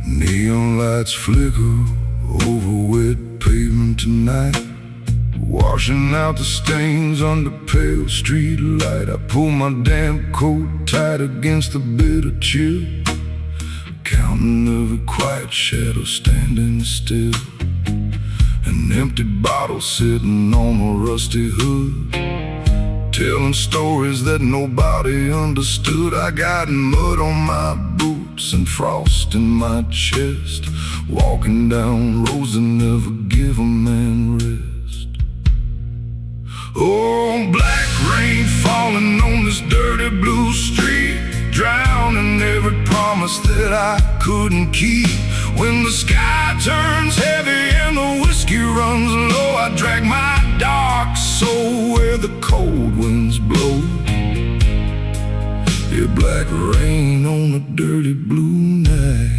Neon lights flicker over wet pavement tonight, washing out the stains on the pale street light. I pull my damp coat tight against the bitter chill, counting every quiet shadow standing still. An empty bottle sitting on a rusty hood, telling stories that nobody understood. I got mud on my boots and frost in my chest, walking down roads that never give a man rest. Oh, black rain falling on this dirty blue street, drowning every promise that I couldn't keep. When the sky turns heavy and the whiskey runs low, I drag my dark soul where the cold winds blow. Yeah, black rain on a dirty blue night.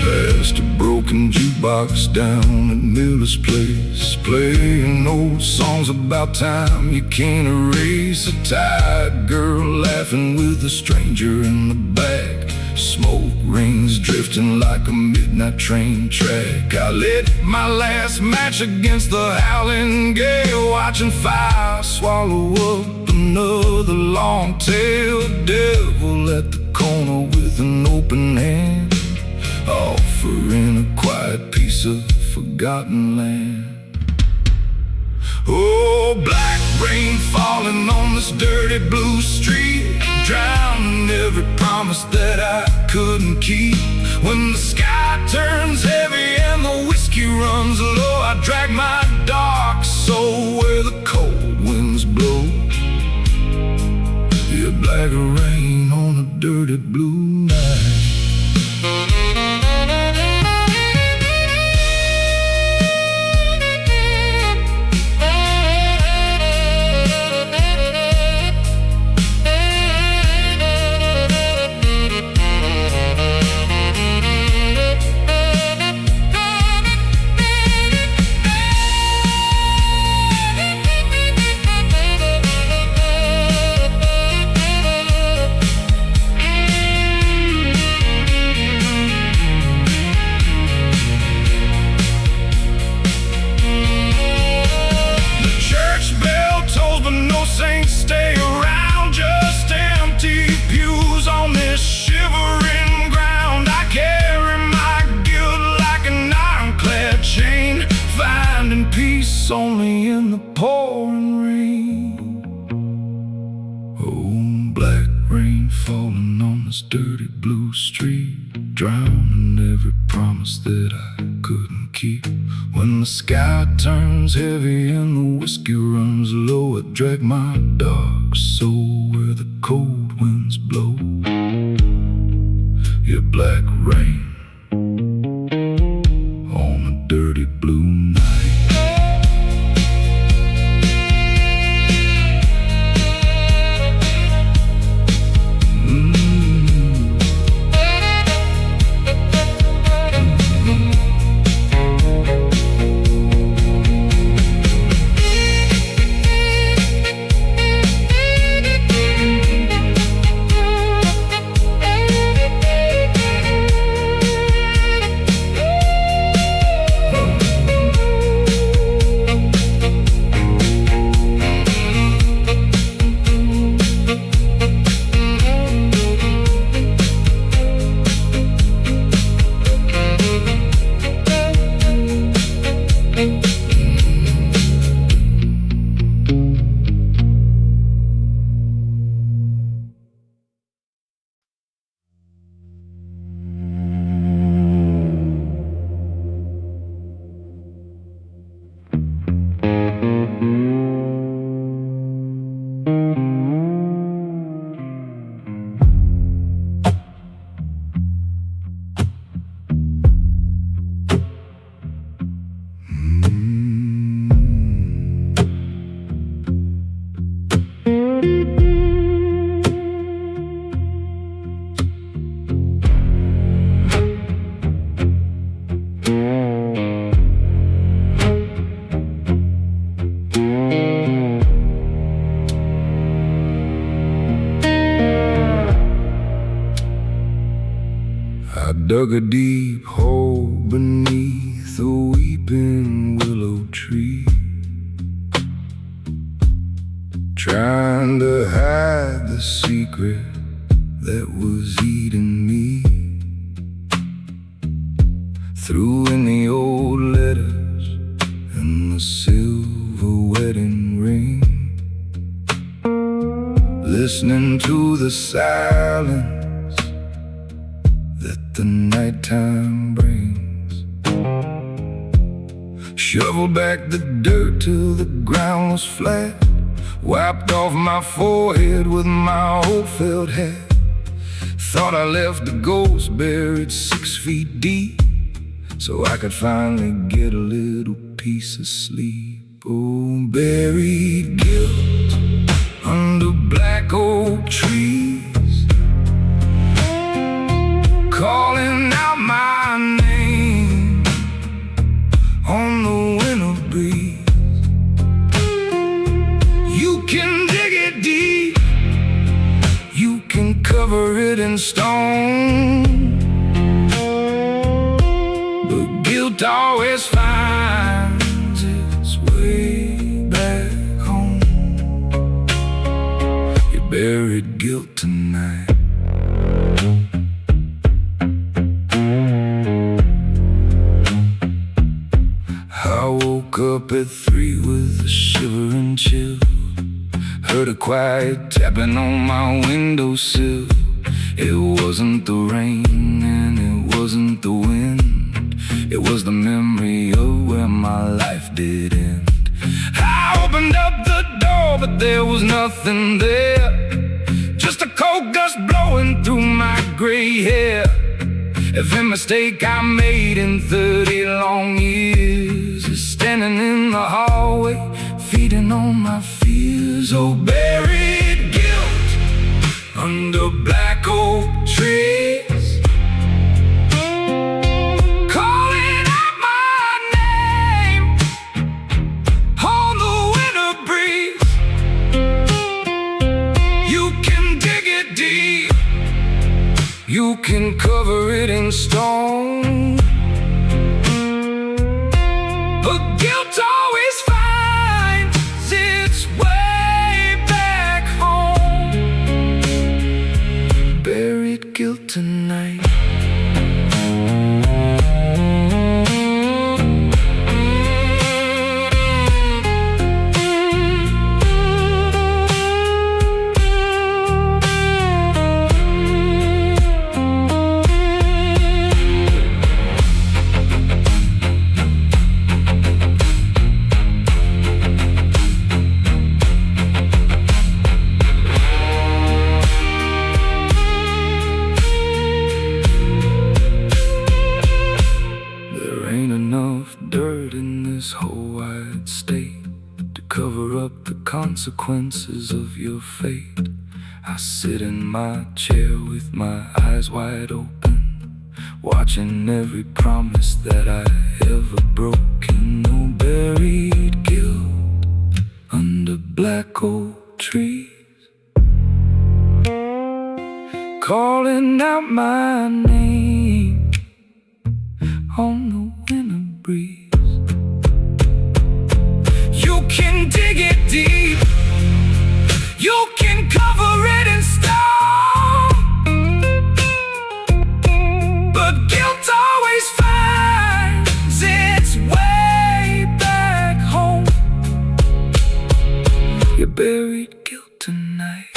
Past a broken jukebox down at Miller's place, playing old songs about time you can't erase. A tired girl laughing with a stranger in the back, smoke rings drifting like a midnight train track. I lit my last match against the howling gale, watching fire swallow up another long-tailed devil at the corner with an open hand, offering a quiet piece of forgotten land. Oh, black rain falling on this dirty blue street, drowning every promise that I couldn't keep. When the sky turns heavy and the whiskey runs low, I drag my dark soul where the cold winds blow. Yeah, black rain on a dirty blue night. Stay around, just empty pews on this shivering ground. I carry my guilt like an ironclad chain, finding peace only in the pouring rain. Oh, black rain falling on this dirty blue street, drowning every promise that I couldn't keep. When the sky turns heavy and the whiskey runs low, I drag my dark soul where the cold winds blow. Yeah, black rain on a dirty blue night. dug a deep hole beneath a weeping willow tree, trying to hide the secret that was eating me. Threw in the old letters and the silver wedding ring, listening to the silence that the nighttime brings. Shoveled back the dirt till the ground was flat, wiped off my forehead with my old felt hat. Thought I left the ghost buried 6 feet deep, so I could finally get a little piece of sleep. Oh, buried guilt under black oak trees, calling out my name on the winter breeze. You can dig it deep, you can cover it in stone, but guilt always finds its way back home. You buried guilt tonight. I woke up at 3 with a shivering chill, heard a quiet tapping on my windowsill. It wasn't the rain and it wasn't the wind, it was the memory of where my life did end. I opened up the door, but there was nothing there, just a cold gust blowing through my gray hair. Every mistake I made in 30 long years is standing in the hallway, feeding on my fears. Oh, buried guilt under black oak trees, calling out my name on the winter breeze. You can dig it deep, you can cover it in stone, but guilt always finds its way back home. Buried guilt tonight. Dirt in this whole wide state to cover up the consequences of your fate. I sit in my chair with my eyes wide open, watching every promise that I ever broken. No buried guilt under black oak trees, calling out my name on the winter breeze. You can dig it deep, you can cover it in stone, but guilt always finds its way back home. You buried guilt tonight.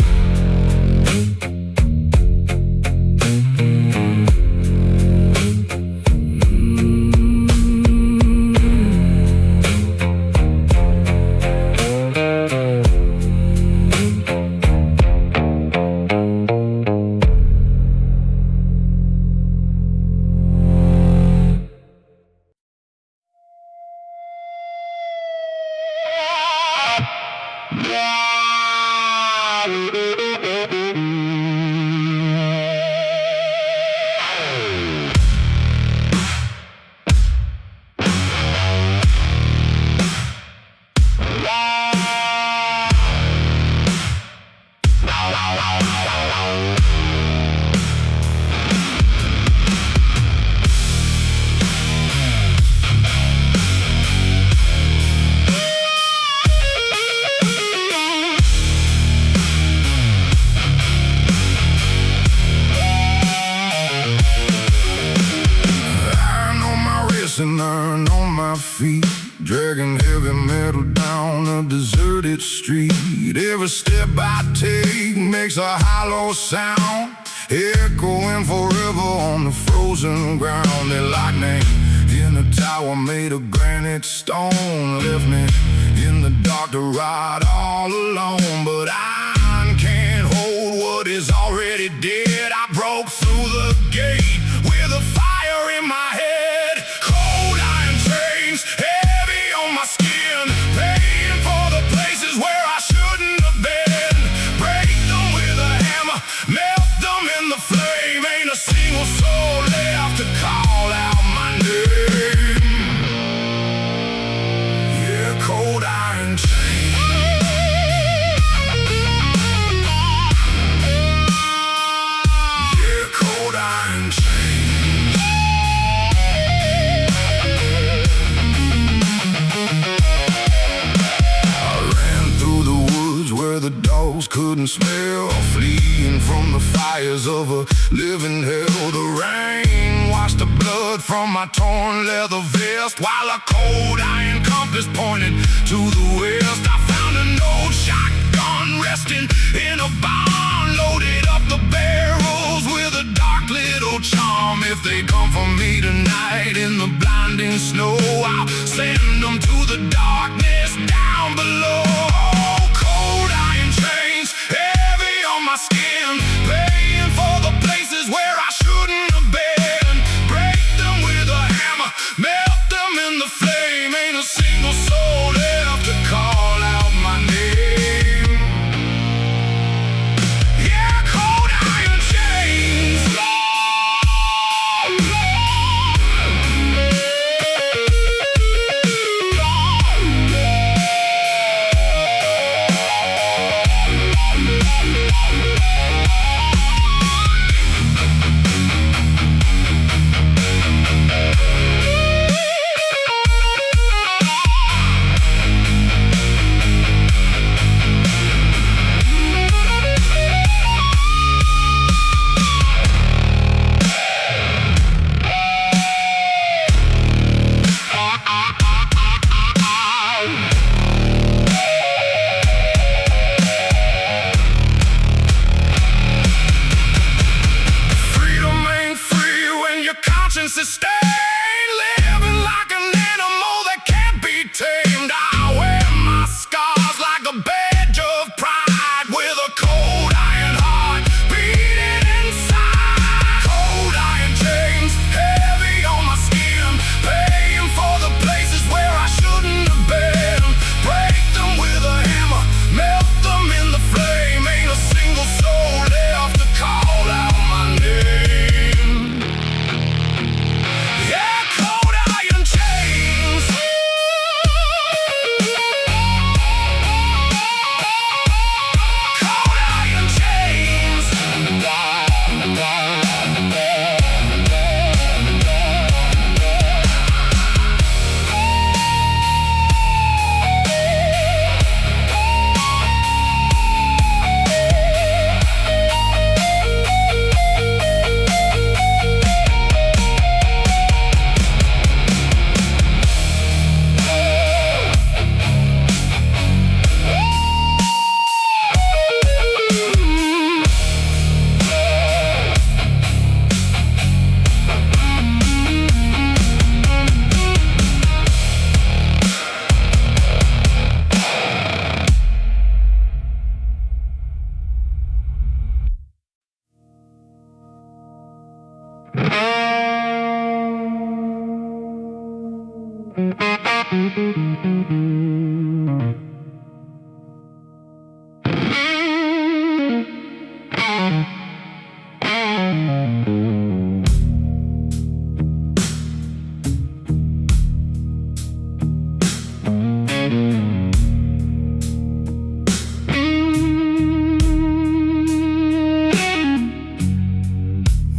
feet, dragging heavy metal down a deserted street. Every step I take makes a hollow sound, echoing forever on the frozen ground. The lightning in a tower made of granite stone left me in the dark to ride all alone. But I can't hold what is already dead. I broke through the gate with a fire in my head. Cold iron chains heavy on my skin, paying for the places where I shouldn't have been. Break them with a hammer, melt them in the flame. Ain't a single soul left to call out my name. Yeah, cold iron chains. Yeah, cold iron chains. I ran through the woods where the dogs couldn't smell, fleeing from the fires of a living hell. The rain washed the blood from my torn leather vest, while a cold iron compass pointed to the west. I found an old shotgun resting in a barn, loaded up the barrels with a dark little charm. If they come for me tonight in the blinding snow, I'll send them to the darkness down below. Cold iron chains heavy on my skin, paying for the places where I shouldn't have been. Break them with a hammer, melt them in the flame. Ain't a single soul left to call out my name. Yeah, cold iron chains. Freedom ain't free when your conscience is stained, living like an animal that can't be tamed. I wear my scars like a badge of pride, with a cold iron heart beating inside. Cold iron chains heavy on my skin, paying for the places where I shouldn't have been. Break them with a hammer, melt them in the flame. Ain't a single soul left to call out my name. Yeah, cold iron chains. Cold iron chains.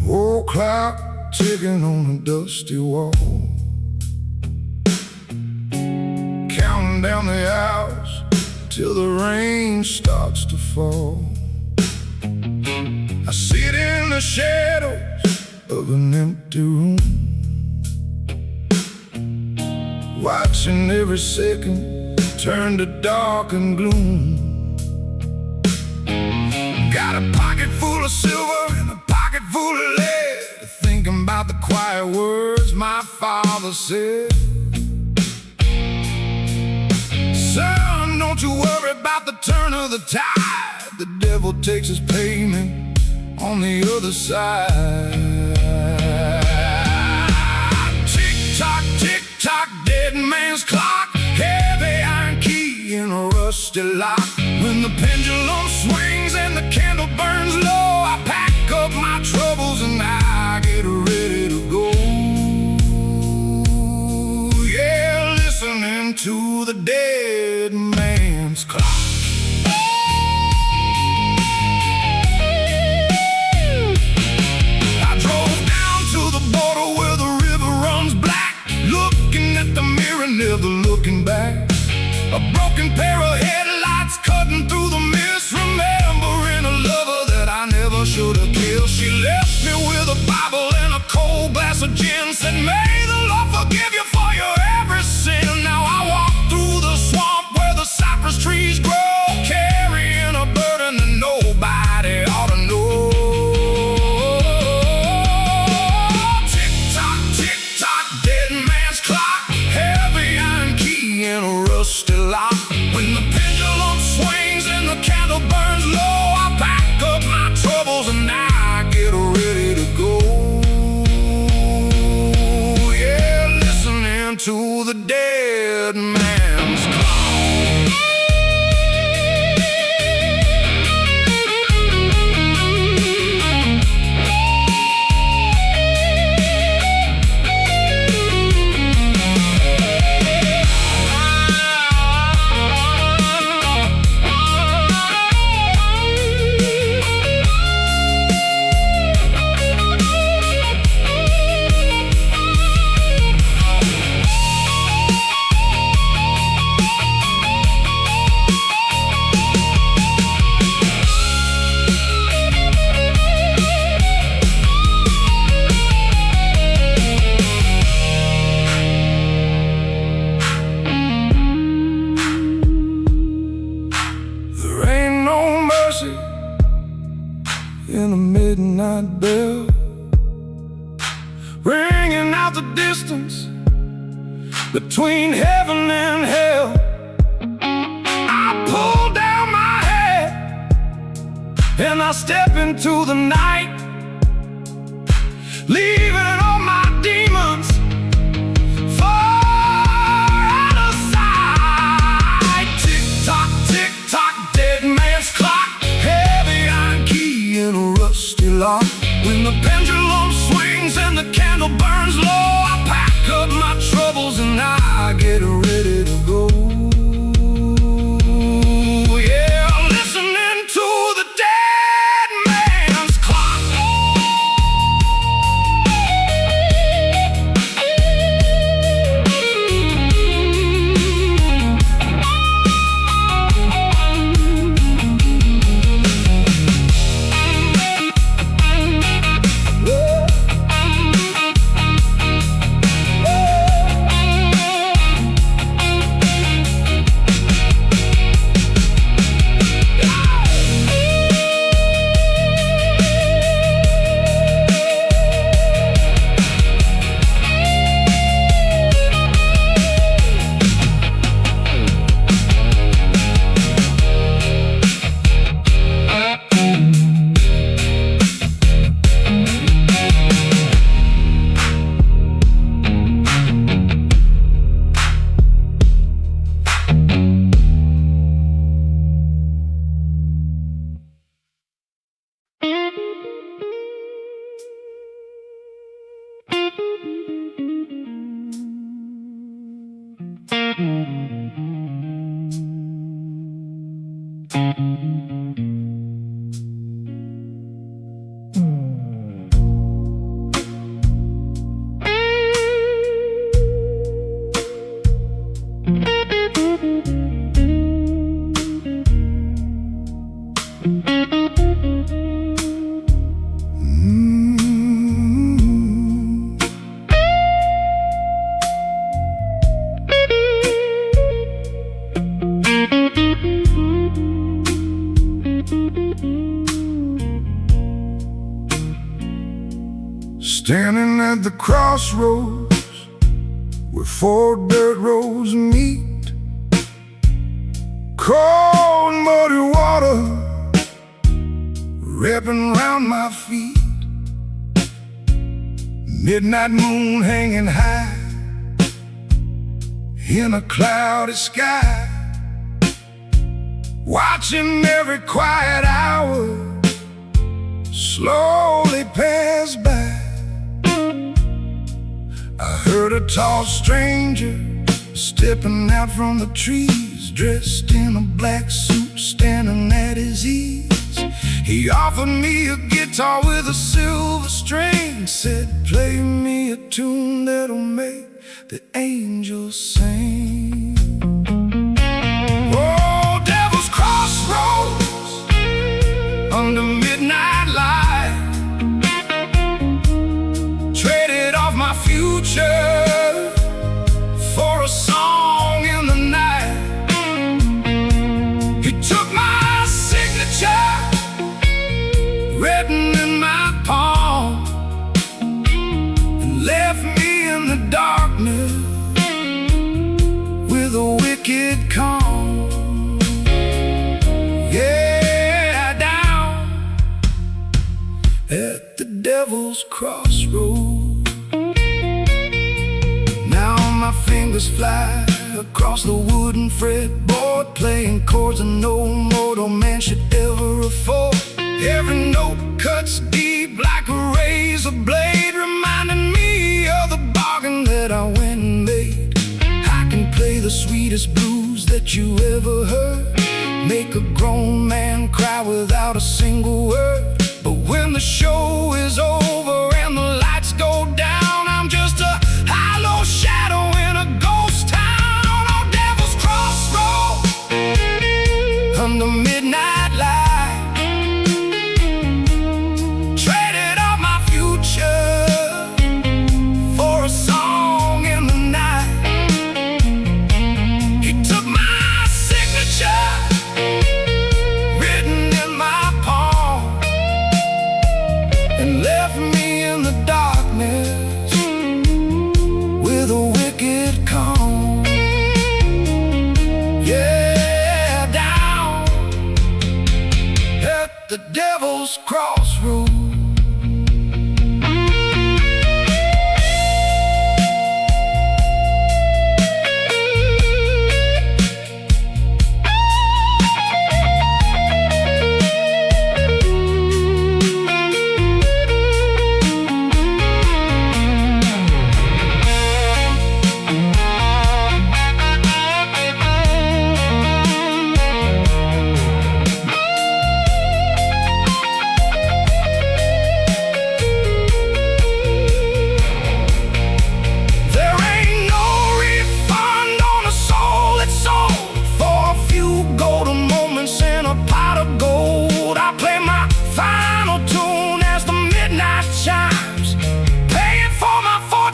Old clock ticking on a dusty wall, counting down the hours till the rain starts to fall. I sit in the shadows of an empty room, watching every second turn to dark and gloom. Got a pocket full of silver and a pocket full of lead, thinking about the quiet words my father said. Son, don't you worry about the turn of the tide. The devil takes his payment on the other side. Tick-tock, tick-tock, dead man's clock, heavy iron key in a rusty lock. When the pendulum swings and the candle burns low, I pack up my troubles and I get ready to go. Yeah, listening to the dead man's clock. I drove down to the border where the river runs black, looking at the mirror, never looking back. A broken pair of headlights cutting through the mist, remembering a lover that I never should have killed. She left me with a Bible and a cold glass of gin, said, may the Lord forgive you for your every sin. Now I walk through the swamp where the cypress trees grow, carrying a burden that nobody ought to know. Tick-tock, tick-tock, dead man's clock, heavy iron key in a rusty lock. When the pendulum swings and the candle burns low, I pack up my troubles and I get ready to go. Yeah, listening to the dead man's clock. In a midnight bell ringing out the distance between heaven and hell. I pull down my head and I step into the night, leaving all my demons far out of sight. Tick-tock, tick-tock, dead man's clock, heavy iron key in a rusty lock. When the pendulum swings and the candle burns low, I pack up my troubles and I get ready to go. Yeah, listening to the dead man's clock. Standing at the crossroads where four dirt roads meet, cold muddy water wrapping round my feet, midnight moon hanging high in a cloudy sky, watching every quiet hour slowly pass by. I heard a tall stranger stepping out from the trees, dressed in a black suit, standing at his ease. He offered me a guitar with a silver string, said, "Play me a tune that'll make the angels sing." Oh, Devil's Crossroads, under midnight light, traded off my future for a song in the night. He took my signature written in my palm and left me in the darkness with a wicked calm. Yeah, down at the Devil's Crossroads. Now my fingers fly across the wooden fretboard, playing chords that no mortal man should ever afford. Every note cuts deep like a razor blade, reminding me of the bargain that I went and made. I can play the sweetest blues that you ever heard, make a grown man cry without a single word. But when the show is over and the lights go down, I'm just a hollow shadow in a ghost town. On Devil's Crossroads, under midnight light, traded off my future for a song in the night. He took my signature written in my palm and left me in the darkness with a wicked calm. Yeah, down at the Devil's Crossroads.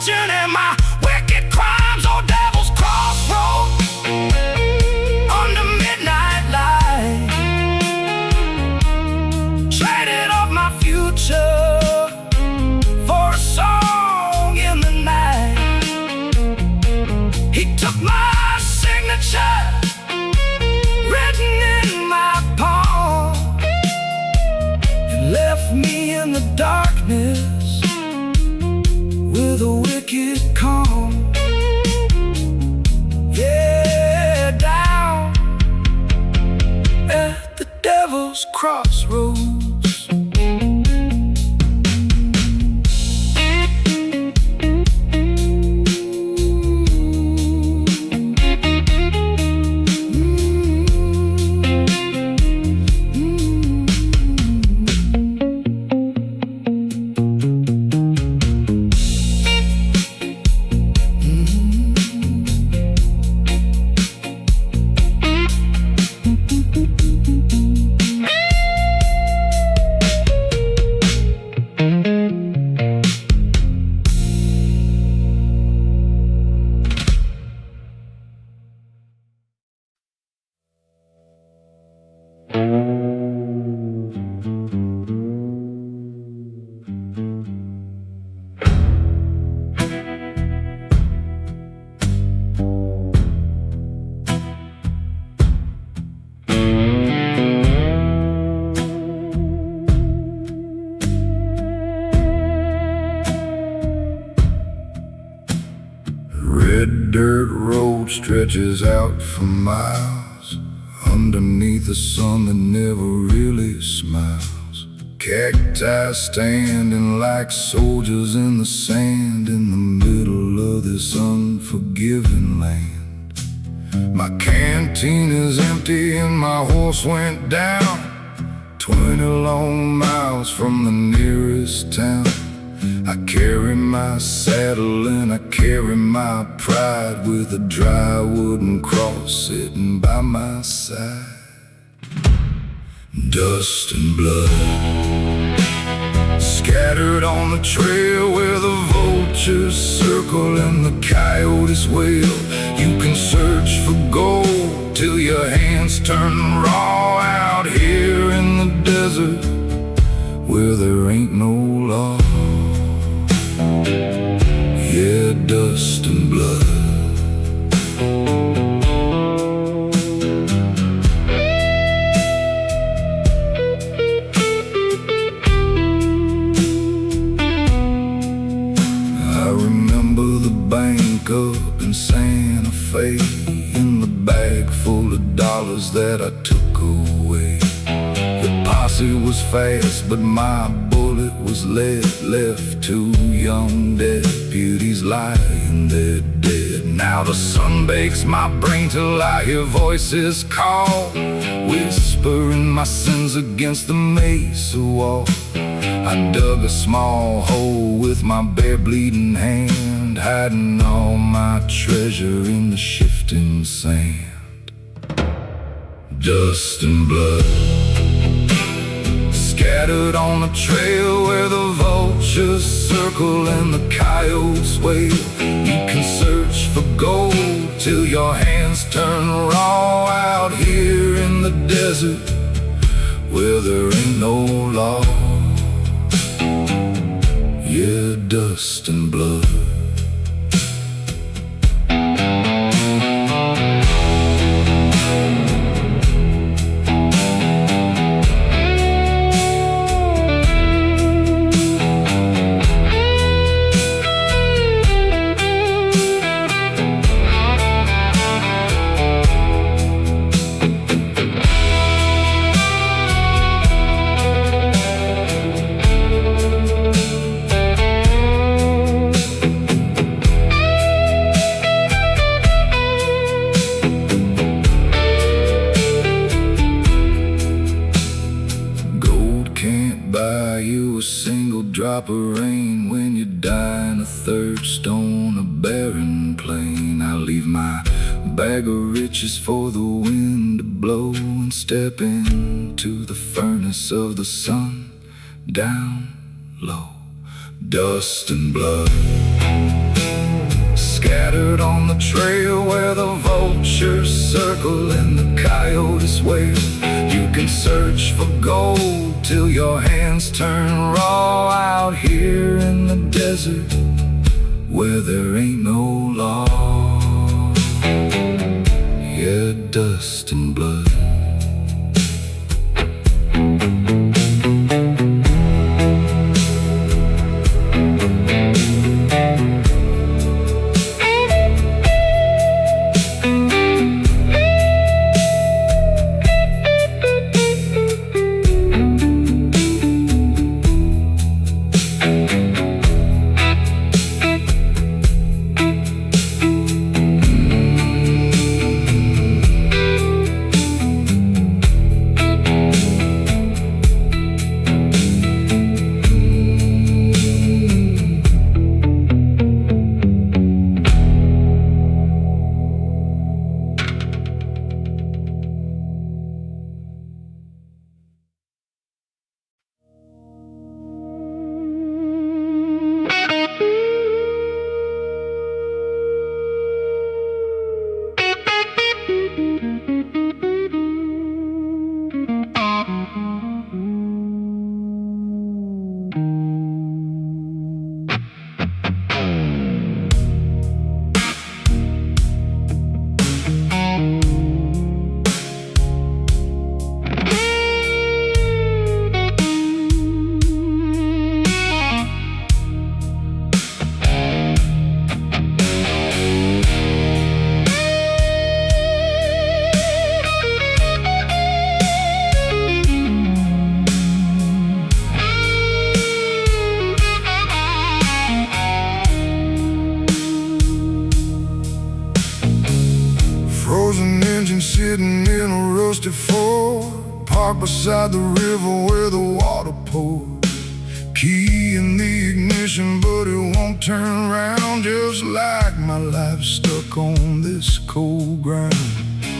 And my wicked crimes. Oh, Devil's Crossroads, under midnight light, traded off my future for a song in the night. He took my signature written in my palm and left me in the darkness with a wicked calm. Yeah, down at the Devil's Crossroads. stretches out for miles underneath the sun that never really smiles. Cacti standing like soldiers in the sand in the middle of this unforgiving land. My canteen is empty and my horse went down 20 long miles from the nearest town. I carry my saddle and I carry my pride with a dry wooden cross sitting by my side. Dust and blood scattered on the trail where the vultures circle and the coyotes wail. You can search for gold till your hands turn raw out here in the desert where there ain't no law. Yeah, dust and blood. I remember the bank up in Santa Fe and the bag full of dollars that I took away. The posse was fast, but my bullet was lead. Left two young deputies lying there dead. Now the sun bakes my brain till I hear voices call, whispering my sins against the mesa wall. I dug a small hole with my bare bleeding hand, hiding all my treasure in the shifting sand. Dust and blood scattered on the trail where the vultures circle and the coyotes wail. You can search for gold till your hands turn raw out here in the desert where there ain't no law. Yeah, dust and blood. Drop of rain when you're dying of thirst on a barren plain. I leave my bag of riches for the wind to blow and step into the furnace of the sun down low. Dust and blood scattered on the trail where the vultures circle and the coyotes wail. You can search for gold till your hands turn raw out here in the desert where there ain't no law. Yeah, dust and blood. beside the river where the water pours. Key in the ignition, but it won't turn around. Just like my life stuck on this cold ground.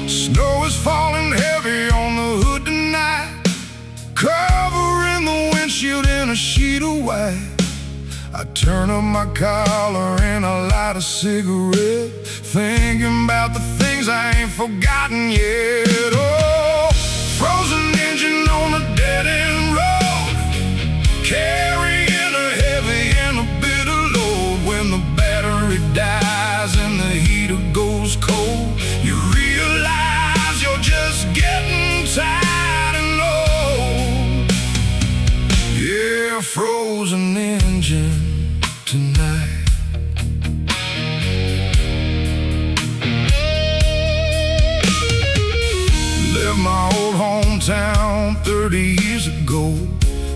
Snow is falling heavy on the hood tonight, covering the windshield in a sheet of white. I turn up my collar and I light a cigarette, thinking about the things I ain't forgotten yet. Oh, frozen engine on a dead-end road, carrying a heavy and a bitter load. When the battery dies and the heater goes cold, you realize you're just getting tired and old. Yeah, frozen engine tonight. Left my old hometown 30 years ago,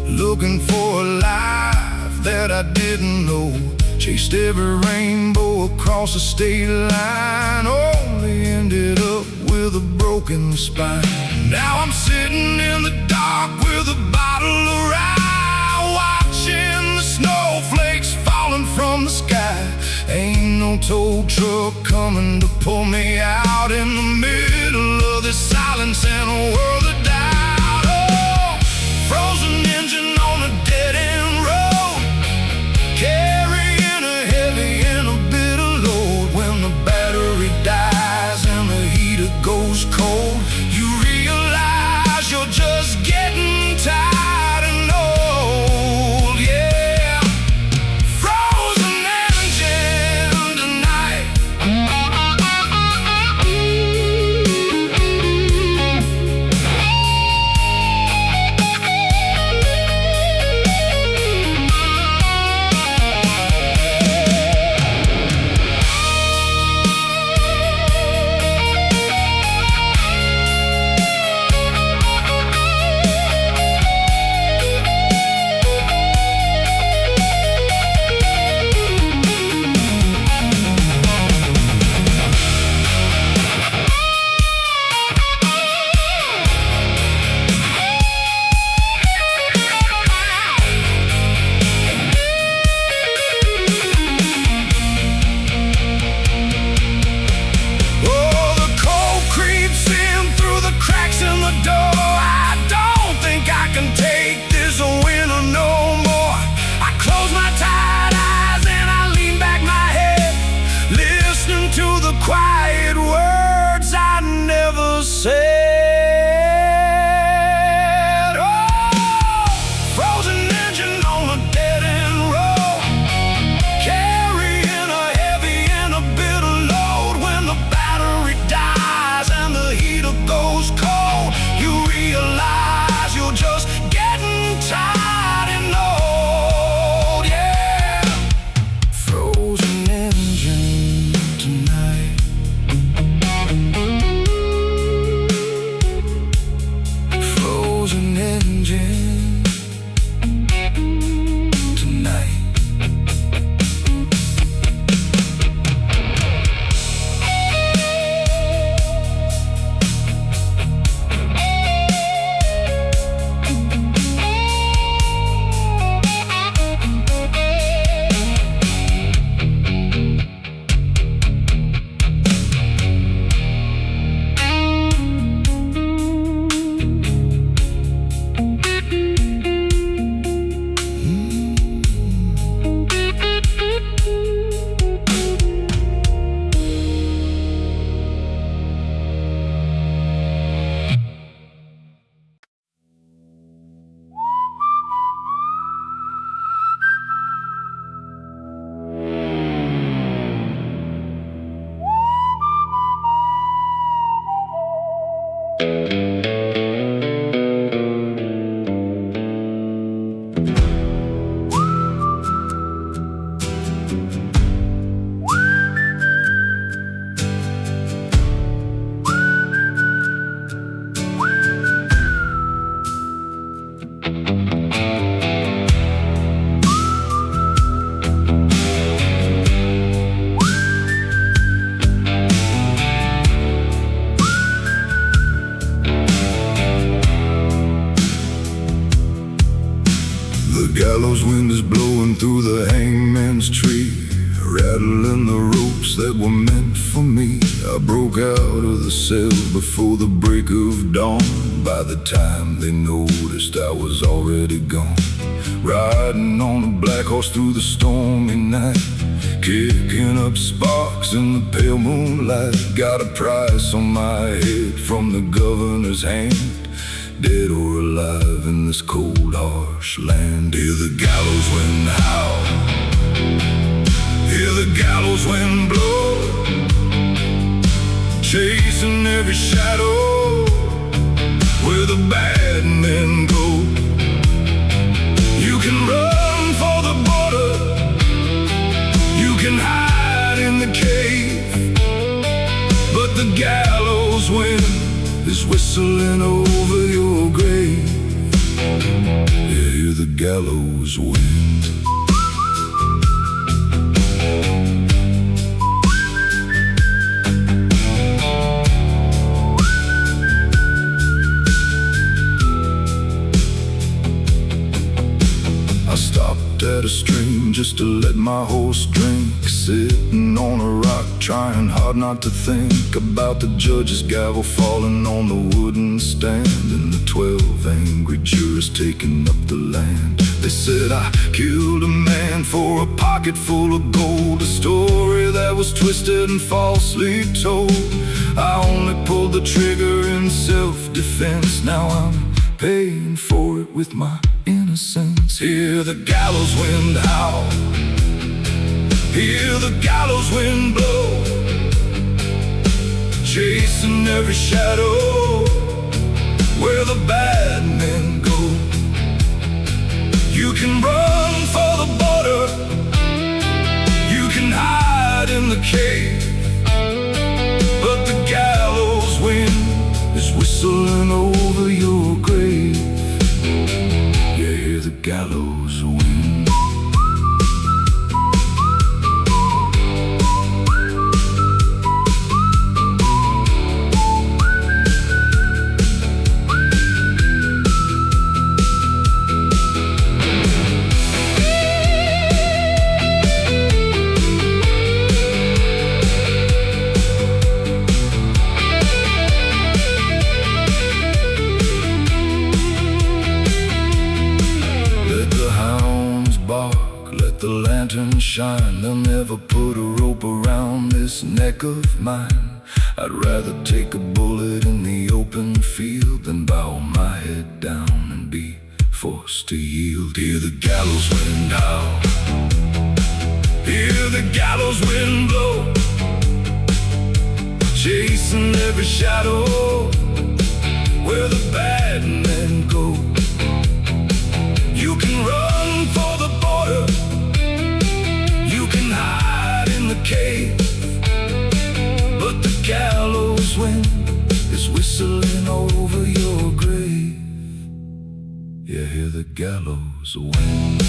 looking for a life that I didn't know. Chased every rainbow across the state line, only ended up with a broken spine. Now I'm sitting in the dark with a bottle of rye, watching the snowflakes falling from the sky. Ain't no tow truck coming to pull me out in the middle of this silence and a world of doubt. Oh, frozen engine on a dead-end road, carrying a heavy and a bitter load. When the battery dies and the heater goes cold, you realize you're just getting tired and old. Yeah, frozen engine tonight. The gallows wind is blowing through the hangman's tree, rattling the ropes that were meant for me. I broke out of the cell before the break of dawn. By the time they noticed, I was already gone. Riding on a black horse through the stormy night, kicking up sparks in the pale moonlight. Got a price on my head from the governor's hand, dead or alive in this cold, harsh land. Hear the gallows wind howl, hear the gallows wind blow, chasing every shadow where the bad men go. You can run for the border, you can hide in the cave, but the gallows wind is whistling over your grave. Yeah, hear the gallows wind. I stopped at a stream just to let my horse drink, sitting on a rock, trying hard not to think about the judge's gavel falling on the wooden stand, and the 12 angry jurors taking up the land. They said I killed a man for a pocket full of gold, a story that was twisted and falsely told. I only pulled the trigger in self-defense, now I'm paying for it with my innocence. Hear the gallows wind howl, hear the gallows wind blow, chasing every shadow where the bad men go. You can run for the border, you can hide in the cave, but the gallows wind is whistling over your grave. Yeah, hear the gallows wind. The lantern shine, they'll never put a rope around this neck of mine. I'd rather take a bullet in the open field than bow my head down and be forced to yield. Hear the gallows wind howl, hear the gallows wind blow, chasing every shadow where the bad men go. You can run for the border, you can hide in the cave, but the gallows wind is whistling over your grave. Yeah, hear the gallows wind.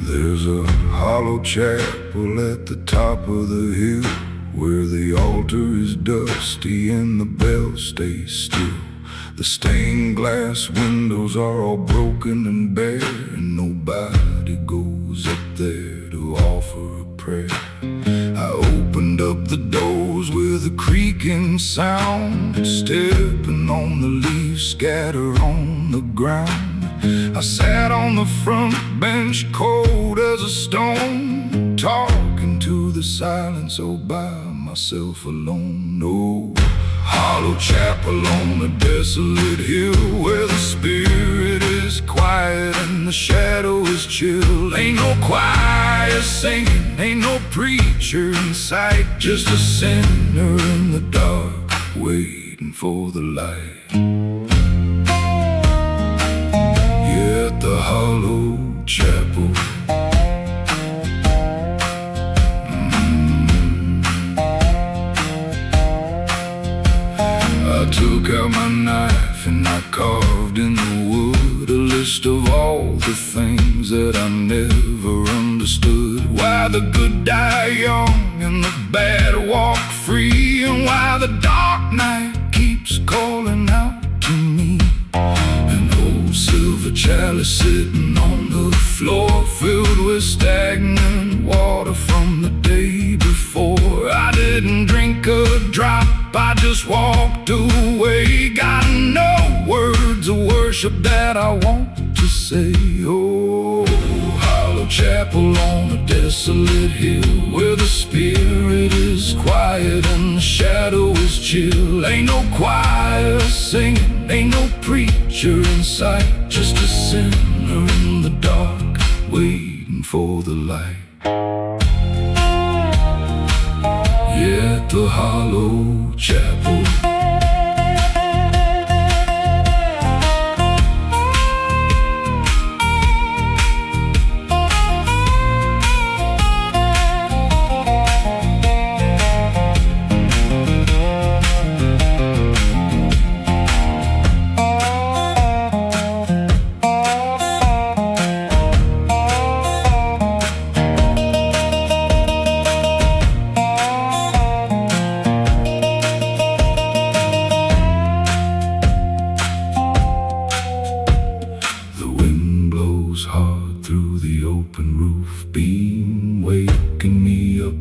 There's a hollow chapel at the top of the hill, where the altar is dusty and the bell stays still. The stained glass windows are all broken and bare, and nobody goes up there to offer a prayer. I opened up the doors with a creaking sound, stepping on the leaves scattered on the ground. I sat on the front bench, cold as a stone, talking to the silence all by myself alone. Oh, hollow chapel on a desolate hill, where the spirit is quiet and the shadow is chill. Ain't no choir singing, ain't no preacher in sight, just a sinner in the dark, waiting for the light. Yeah, at the hollow chapel, I took out my knife and I carved in the wood a list of all the things that I never understood. Why the good die young and the bad walk free, and why the dark night keeps calling out to me. An old silver chalice sitting on the floor, filled with stagnant water from the day before. I didn't drink a drop, I just walked away. Got no words of worship that I want to say. Oh, hollow chapel on a desolate hill, where the spirit is quiet and the shadow is chill. Ain't no choir singing, ain't no preacher in sight, just a sinner in the dark, waiting for the light. Yeah, at the hollow chapel. Hard through the open roof beam, waking me up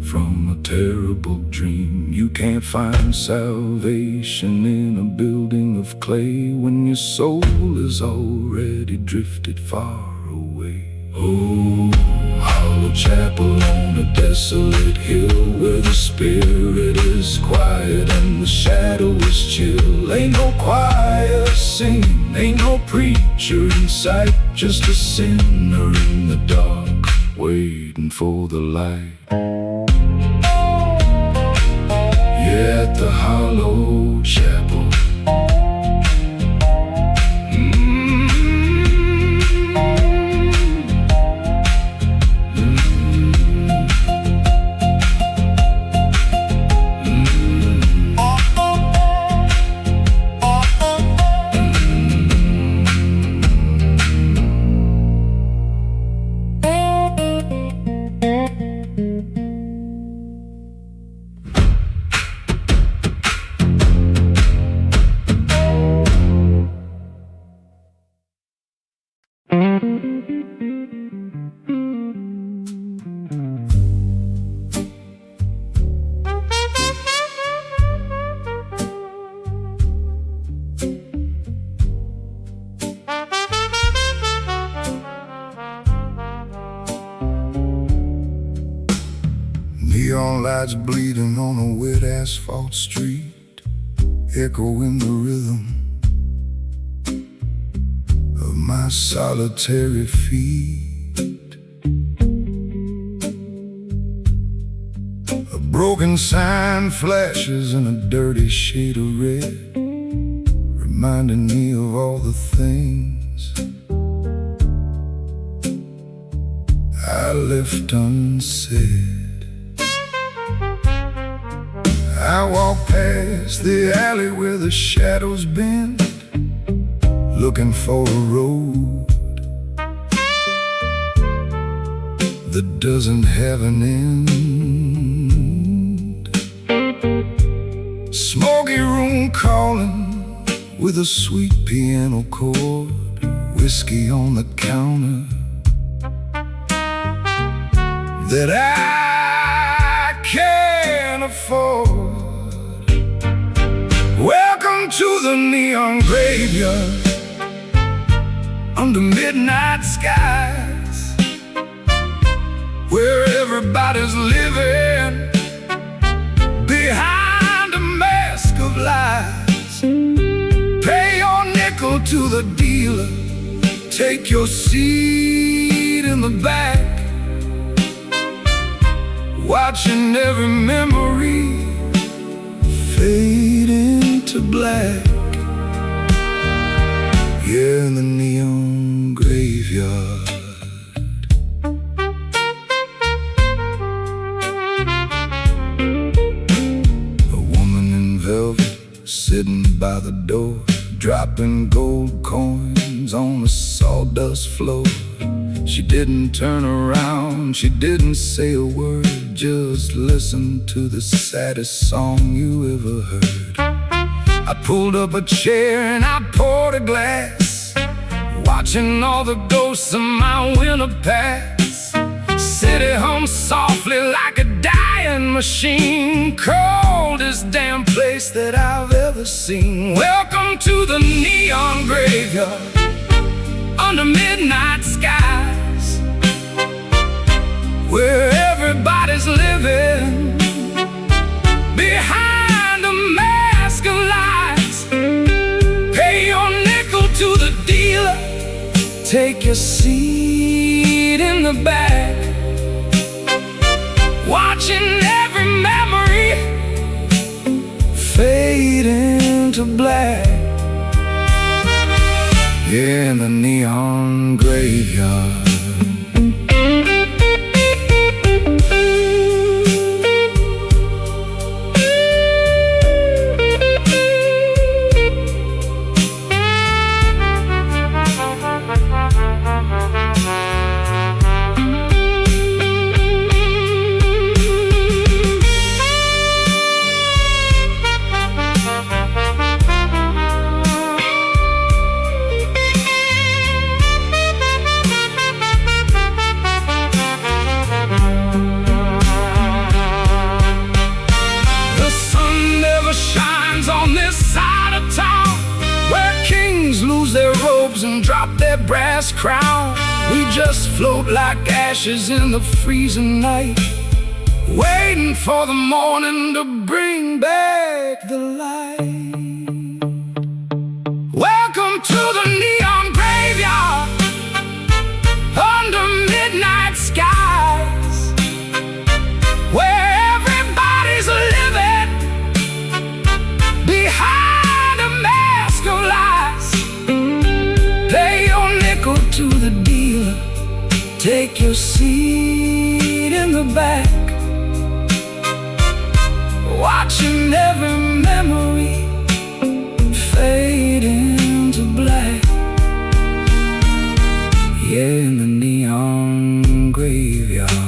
from a terrible dream. You can't find salvation in a building of clay when your soul is already drifted far away. Oh, hollow chapel on a desolate hill, where the spirit is quiet and the shadow is chill. Ain't no choir singing, ain't no preacher in sight, just a sinner in the dark, waiting for the light. Yeah, at the hollow chapel. Neon lights bleeding on a wet asphalt street, echoing the rhythm of my solitary feet. A broken sign flashes in a dirty shade of red, reminding me of all the things I left unsaid. I walk past the alley where the shadows bend, looking for a road that doesn't have an end. Smoky room calling with a sweet piano chord, whiskey on the counter that I can't afford. Welcome to the neon graveyard, under midnight skies, where everybody's living behind a mask of lies. Pay your nickel to the dealer, take your seat in the back, watching every memory fade into black. Yeah, in the neon graveyard. A woman in velvet sitting by the door, dropping gold coins on the sawdust floor. She didn't turn around, she didn't say a word, just listened to the saddest song you ever heard. I pulled up a chair and I poured a glass, watching all the ghosts of my winter past. City hums softly like a dying machine, coldest damn place that I've ever seen. Welcome to the neon graveyard, under midnight skies, where everybody's living behind a mask of lies. Pay your nickel to the dealer, take your seat in the back, watching every memory fade into black. Yeah, in the neon graveyard. And drop their brass crown. We just float like ashes in the freezing night, waiting for the morning to bring back the light. Welcome to the neon graveyard, under midnight skies, where everybody's living behind a mask of lies. To the dealer, take your seat in the back, watching every memory fade into black. Yeah, in the neon graveyard.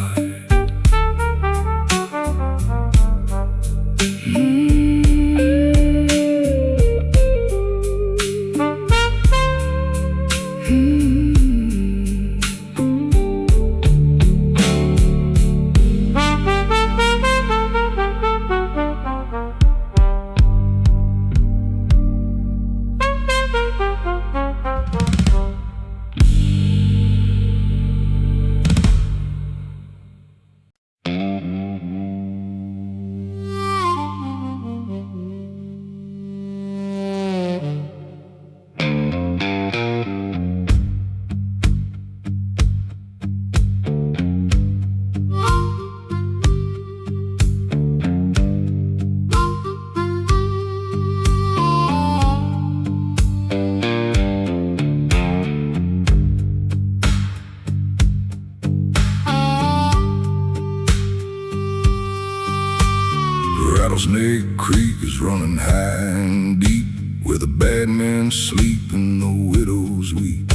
Rattlesnake Creek is running high and deep, where the bad men sleep and the widows weep.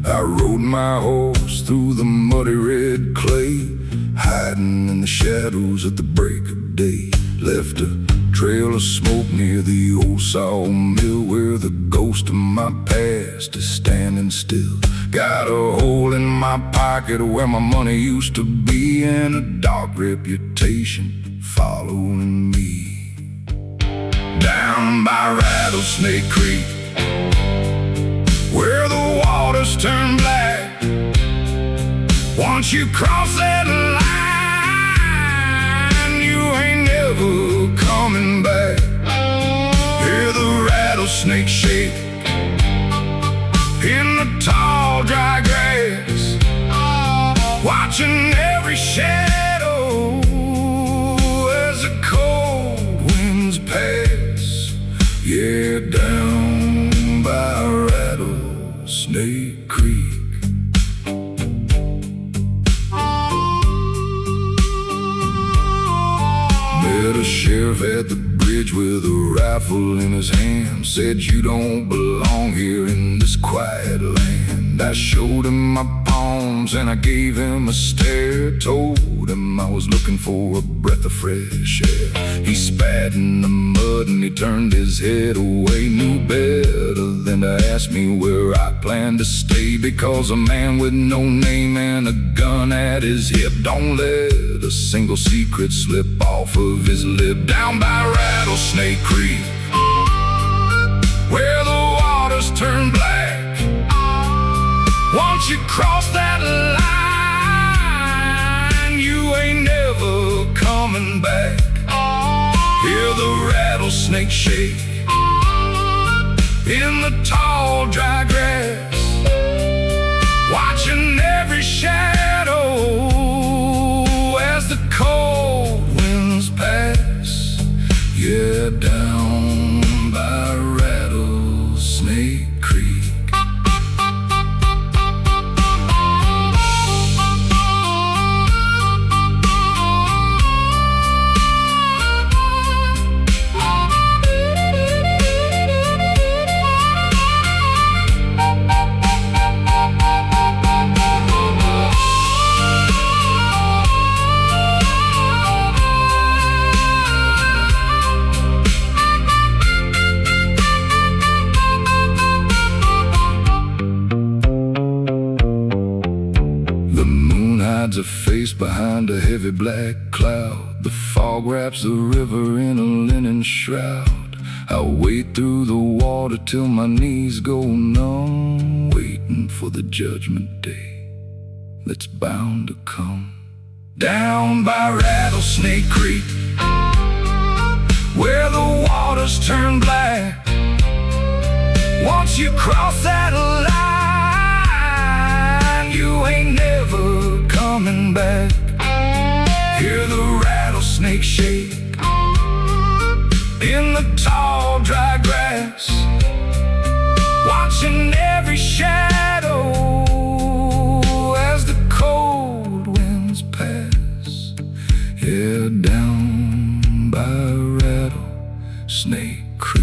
I rode my horse through the muddy red clay, hiding in the shadows at the break of day. Left a trail of smoke near the old sawmill, where the ghost of my past is standing still. Got a hole in my pocket where my money used to be, and a dark reputation following me. Down by Rattlesnake Creek, where the water waters turn black, once you cross that line, you ain't never coming back. Hear the rattlesnake shake in the tall dry grass, watching every shadow as the cold winds pass. Yeah, down by Rattlesnake Creek. Met a sheriff at the bridge with a rifle in his hand. Said, you don't belong here in this quiet land. I showed him my palms and I gave him a stare. Told him I was looking for a breath of fresh air. He spat in the mud and he turned his head away. Knew better than to ask me where I planned to stay, because a man with no name and a gun at his hip don't let a single secret slip off of his lip. Down by Rattlesnake Creek, where the waters turn black, once you cross that line, you ain't never coming back. Hear the rattlesnake shake in the tall dry grass, watching every shadow as the cold winds pass. Yeah, down by Rattlesnake Creek. A face behind a heavy black cloud. The fog wraps the river in a linen shroud. I wade through the water till my knees go numb, waiting for the judgment day that's bound to come. Down by Rattlesnake Creek, where the waters turn black, once you cross that line, you ain't never coming back. Hear the rattlesnake shake in the tall dry grass, watching every shadow as the cold winds pass. Yeah, down by Rattlesnake Creek.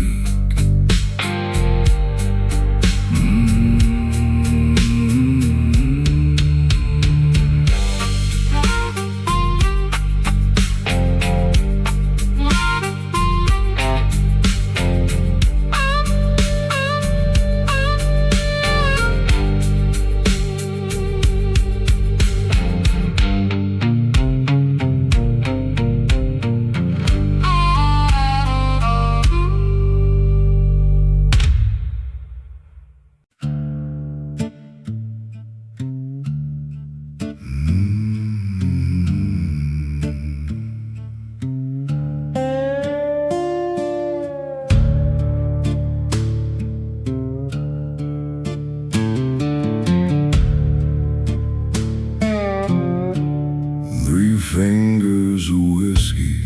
Fingers of whiskey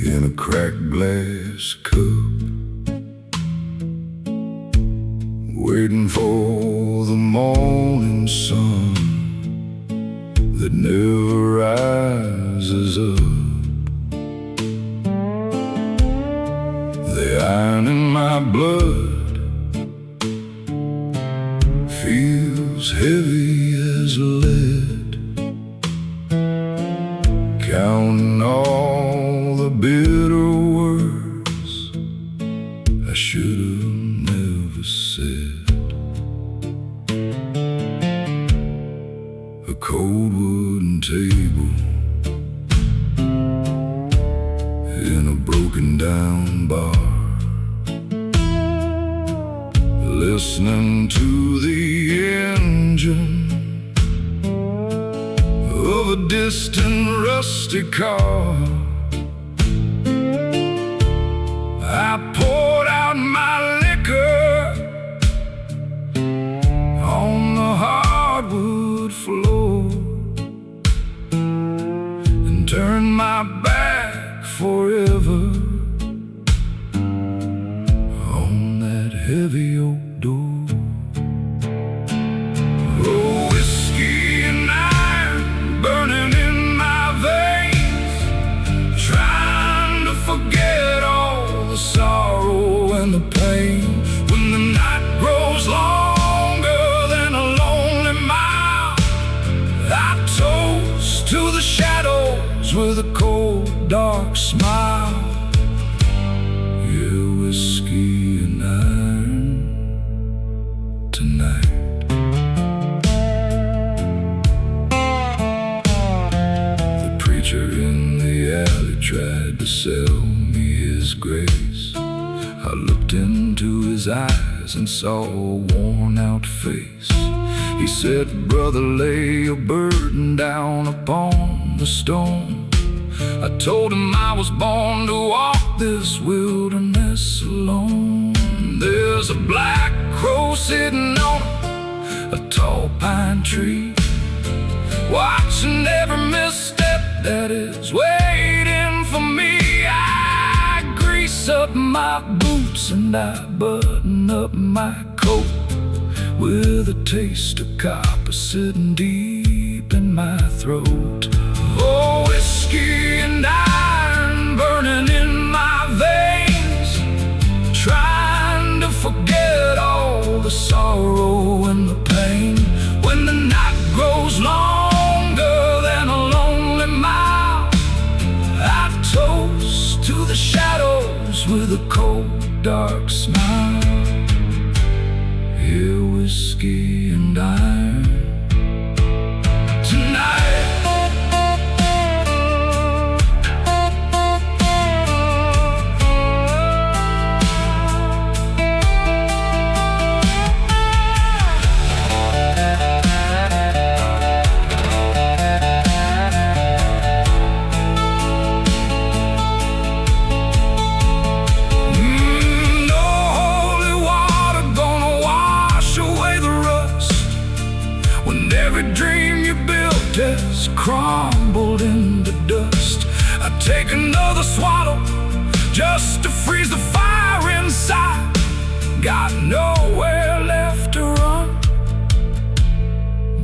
in a cracked glass cup, waiting for the morning sun that never rises up. The iron in my blood feels heavy as lead, counting all the bitter words I should have never said. A cold wooden table in a broken down bar, listening to the engine of a distant rusty car. I poured out my liquor on the hardwood floor and turned my back forever on that heavy oak door. Oh, whiskey and iron burning in my veins, trying to forget all the sorrow and the pain. When the night grows longer than a lonely mile, I toast to the shadows with a cold, dark smile. Yeah, whiskey and iron tonight. The preacher in the alley tried to sell me his grace. I looked into his eyes and saw a worn-out face. He said, "Brother, lay your burden down upon the stone." I told him I was born to walk this wilderness alone. There's a black crow sitting on a tall pine tree, watching every misstep that is waiting for me. I grease up my boots and I button up my coat, with a taste of copper sitting deep in my throat. Oh, whiskey and iron burning in my veins, trying to forget all the sorrow and the pain. When the night grows longer than a lonely mile, I toast to the shadows with a cold, dark smile. Here, whiskey and iron tonight. Every dream you built has crumbled into dust. I take another swallow just to freeze the fire inside. Got nowhere left to run,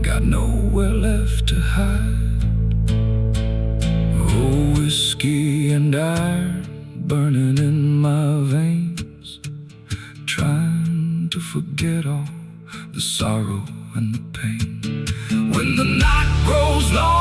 got nowhere left to hide. Oh, whiskey and iron burning in my veins, trying to forget all the sorrow and the pain. When the night grows long